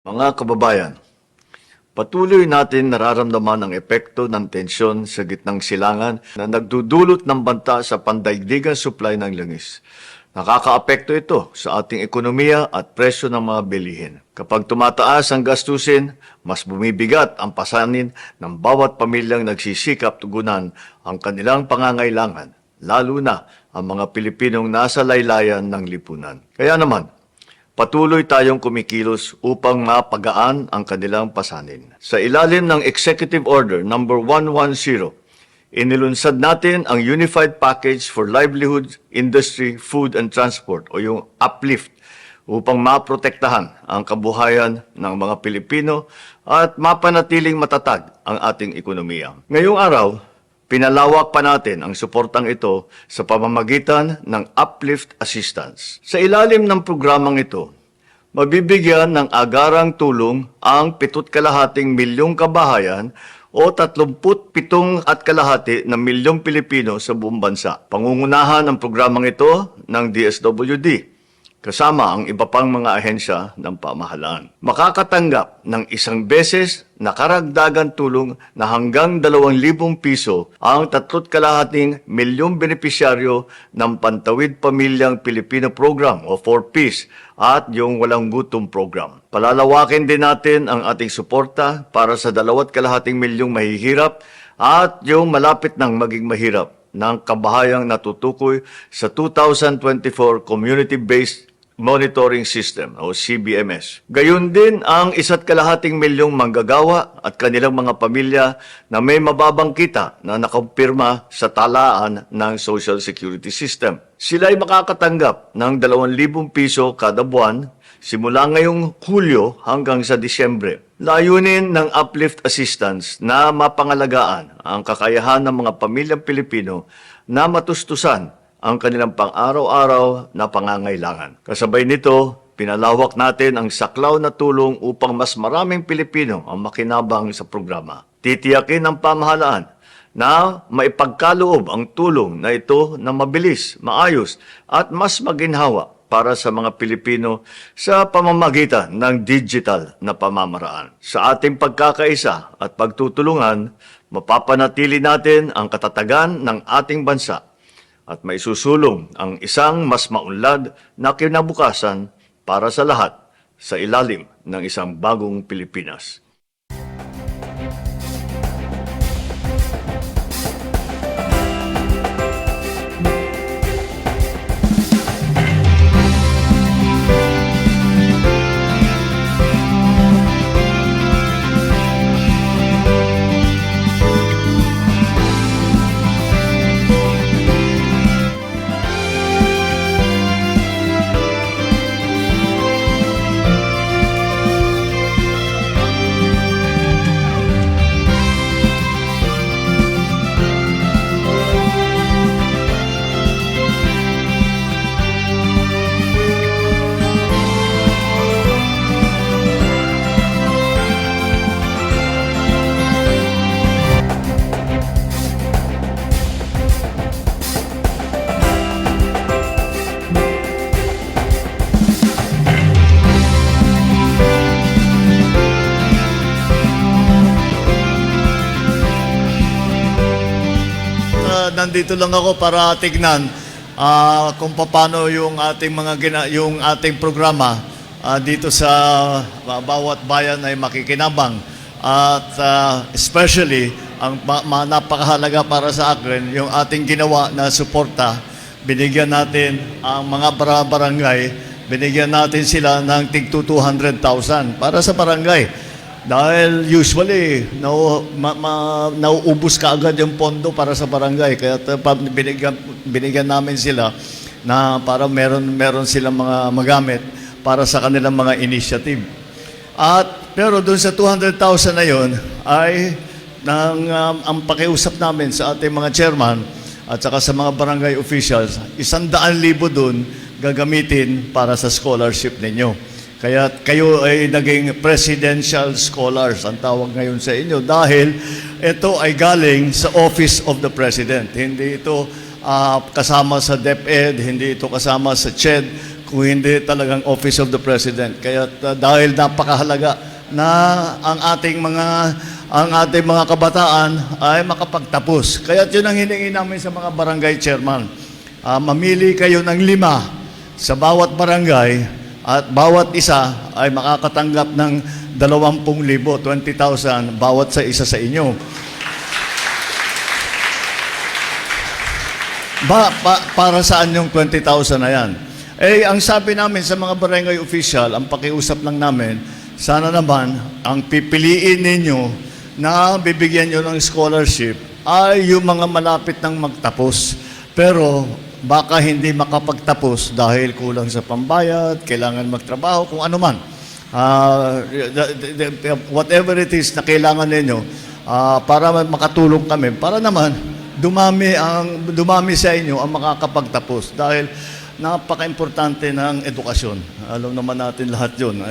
Mga kababayan, patuloy natin nararamdaman ang epekto ng tensyon sa gitnang silangan na nagdudulot ng banta sa pandaigdigang supply ng langis. Nakakaapekto ito sa ating ekonomiya at presyo ng mga bilihin. Kapag tumataas ang gastusin, mas bumibigat ang pasanin ng bawat pamilyang nagsisikap tugunan ang kanilang pangangailangan, lalo na ang mga Pilipinong nasa laylayan ng lipunan. Kaya naman, patuloy tayong kumikilos upang mapagaan ang kanilang pasanin. Sa ilalim ng Executive Order No. 110, inilunsad natin ang Unified Package for Livelihood, Industry, Food and Transport o yung UPLIFT upang maprotektahan ang kabuhayan ng mga Pilipino at mapanatiling matatag ang ating ekonomiya. Ngayong araw, pinalawak pa natin ang suportang ito sa pamamagitan ng Uplift Assistance. Sa ilalim ng programang ito, mabibigyan ng agarang tulong ang 7,5 milyong kabahayan o 37,500 milyong Pilipino sa buong bansa. Pangungunahan ang programang ito ng DSWD, kasama ang iba pang mga ahensya ng pamahalaan. Makakatanggap ng isang beses na karagdagan tulong na hanggang 2,000 piso ang 3,5 milyong benepisyaryo ng Pantawid Pamilyang Pilipino Program o 4Ps at yung Walang Gutom Program. Palalawakin din natin ang ating suporta para sa 2,5 milyong mahihirap at yung malapit nang maging mahirap ng kabahayang natutukoy sa 2024 Community-Based Monitoring System o CBMS. Gayun din ang 1,5 milyong manggagawa at kanilang mga pamilya na may mababang kita na nakampirma sa talaan ng Social Security System. Sila ay makakatanggap ng 2,000 piso kada buwan simula ngayong Hulyo hanggang sa Disyembre. Layunin ng Uplift Assistance na mapangalagaan ang kakayahan ng mga pamilyang Pilipino na matustusan ang kanilang pang-araw-araw na pangangailangan. Kasabay nito, pinalawak natin ang saklaw na tulong upang mas maraming Pilipino ang makinabang sa programa. Titiyakin ng pamahalaan na maipagkaloob ang tulong na ito na mabilis, maayos at mas maginhawa para sa mga Pilipino sa pamamagitan ng digital na pamamaraan. Sa ating pagkakaisa at pagtutulungan, mapapanatili natin ang katatagan ng ating bansa at maisusulong ang isang mas maunlad na kinabukasan para sa lahat sa ilalim ng isang bagong Pilipinas. Nandito lang ako para tignan kung paano yung ating yung ating programa dito sa bawat bayan ay makikinabang at especially ang napakahalaga para sa akin yung ating ginawa na suporta. Binigyan natin ang mga barangay, binigyan natin sila ng tig 200,000 para sa barangay. Dahil usually, nauubos ka agad yung pondo para sa barangay. Kaya binigyan namin sila na para meron silang mga magamit para sa kanilang mga initiative. Pero doon sa 200,000 na yun ay ang pakiusap namin sa ating mga chairman at saka sa mga barangay officials, 100,000 doon gagamitin para sa scholarship ninyo. Kaya kayo ay naging presidential scholars, ang tawag ngayon sa inyo, dahil ito ay galing sa Office of the President. Hindi ito kasama sa DepEd, hindi ito kasama sa CHED, kung hindi talagang Office of the President. Kaya dahil napakahalaga na ang ating mga kabataan ay makapagtapos. Kaya yun ang hiningi namin sa mga barangay chairman. Mamili kayo ng 5 sa bawat barangay at bawat isa ay makakatanggap ng 20,000, 20,000 bawat sa isa sa inyo. Para saan yung 20,000 na yan? Ang sabi namin sa mga barangay official, ang pakiusap lang namin, sana naman ang pipiliin ninyo na bibigyan nyo ng scholarship ay yung mga malapit ng magtapos. Pero baka hindi makapagtapos dahil kulang sa pambayad, kailangan magtrabaho, kung ano man. Whatever it is na kailangan ninyo, para makatulong kami, para naman dumami sa inyo ang makakapagtapos dahil napaka-importante ng edukasyon. Alam naman natin lahat yun.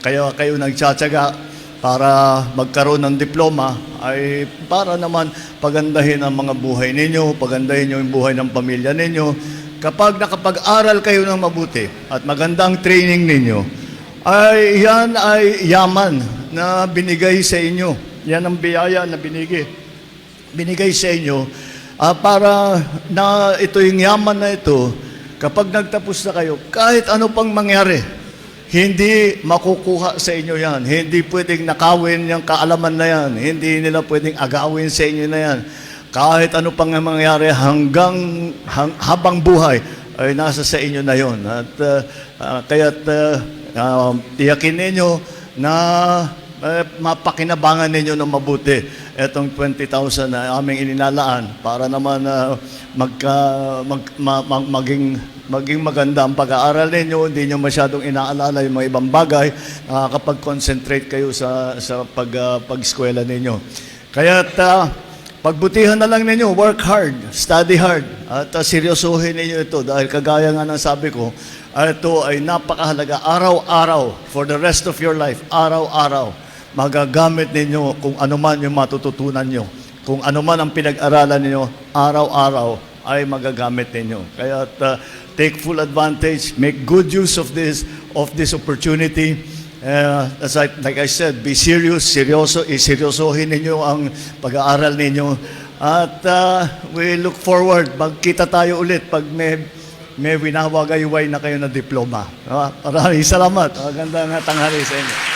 Kaya kayo nagtsatsaga para magkaroon ng diploma ay para naman pagandahin ang mga buhay ninyo, pagandahin yung buhay ng pamilya ninyo. Kapag nakapag-aral kayo ng mabuti at magandang training ninyo, ay yan ay yaman na binigay sa inyo. Yan ang biyaya na binigay sa inyo para na ito yung yaman na ito, kapag nagtapos na kayo, kahit ano pang mangyari, hindi makukuha sa inyo yan. Hindi pwedeng nakawin yung kaalaman na yan. Hindi nila pwedeng agawin sa inyo na yan. Kahit ano pang mangyari habang buhay, ay nasa sa inyo na yon. At kaya't tiyakin ninyo na mapakinabangan ninyo ng mabuti itong 20,000 na aming inilalaan para naman maging maganda ang pag-aaral ninyo, hindi nyo masyadong inaalala yung mga ibang bagay, nakakapag-concentrate kayo sa pag-eskwela ninyo. Kaya't pagbutihan na lang ninyo, work hard, study hard, at seryosohin ninyo ito dahil kagaya nga ng sabi ko, ito ay napakahalaga, araw-araw, for the rest of your life, araw-araw, magagamit ninyo kung ano man yung matututunan nyo. Kung ano man ang pinag-aralan ninyo, araw-araw ay magagamit ninyo. Kaya take full advantage, make good use of this opportunity. Like I said, be serious, seryosohin ninyo ang pag-aaral ninyo. At we look forward, magkita tayo ulit pag may winawagayway na kayo na diploma. Maraming salamat. Magandang tanghali sa inyo.